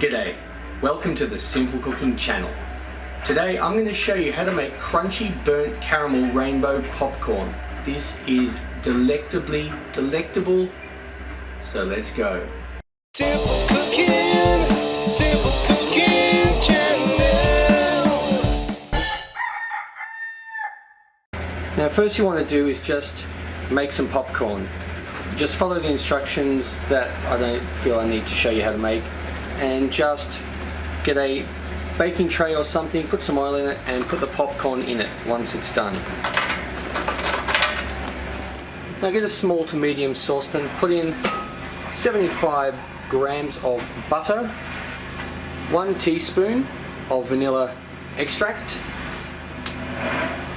G'day, welcome to the Simple Cooking channel. Today I'm going to show you how to make crunchy burnt caramel rainbow popcorn. This is delectably delectable, so let's go. Simple Cooking Channel. Now first you want to do is just make some popcorn. Just follow the instructions that I don't feel I need to show you how to make, and just get a baking tray or something, put some oil in it and put the popcorn in it once it's done. Now get a small to medium saucepan, put in 75 grams of butter, 1 teaspoon of vanilla extract,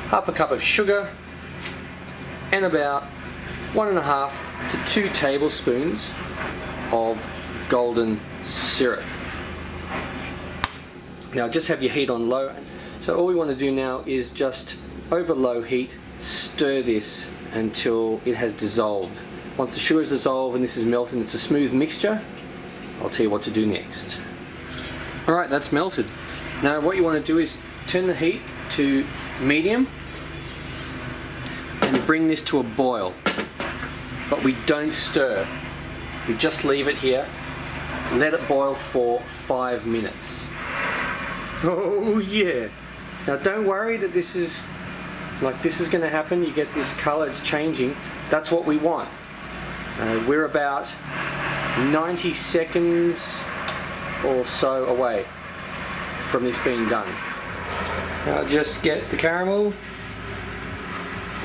half a cup of sugar, and about 1.5 to 2 tablespoons of golden syrup. Now just have your heat on low. So all we want to do now is just over low heat stir this until it has dissolved. Once the sugar is dissolved and this is melted and it's a smooth mixture, I'll tell you what to do next. Alright, that's melted. Now what you want to do is turn the heat to medium and bring this to a boil. But we don't stir. We just leave it here. Let it boil for 5 minutes. Oh yeah. Now don't worry that this is going to happen. You get this color, it's changing. That's what we want. We're about 90 seconds or so away from this being done. Now just get the caramel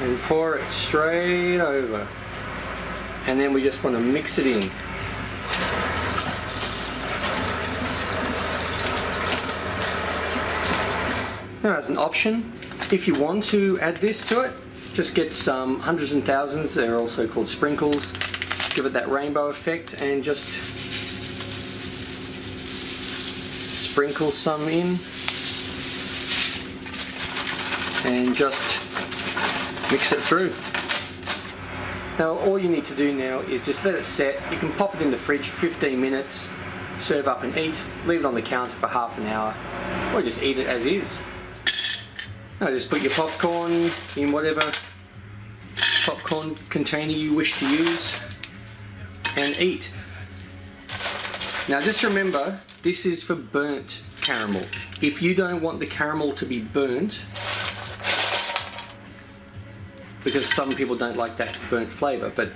and pour it straight over. And then we just want to mix it in. Now as an option, if you want to add this to it, just get some hundreds and thousands, they're also called sprinkles, give it that rainbow effect and just sprinkle some in and just mix it through. Now all you need to do now is just let it set. You can pop it in the fridge for 15 minutes, serve up and eat, leave it on the counter for half an hour, or just eat it as is. Now just put your popcorn in whatever popcorn container you wish to use and eat. Now just remember, this is for burnt caramel. If you don't want the caramel to be burnt, because some people don't like that burnt flavour, but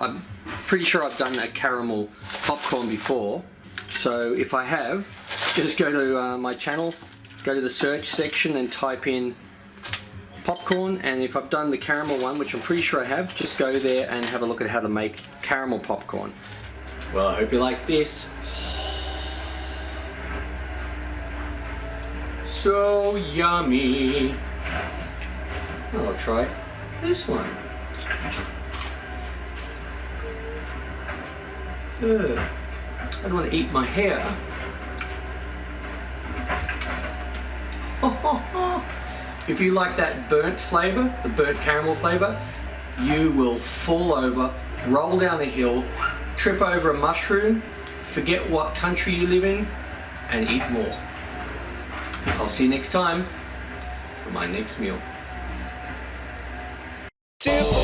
I'm pretty sure I've done a caramel popcorn before, so if I have, just go to my channel, go to the search section and type in popcorn, and if I've done the caramel one, which I'm pretty sure I have, just go there and have a look at how to make caramel popcorn. Well, I hope you like this. So yummy. Well, I'll try this one. I don't want to eat my hair. If you like that burnt flavour, the burnt caramel flavour, you will fall over, roll down a hill, trip over a mushroom, forget what country you live in, and eat more. I'll see you next time for my next meal. Simple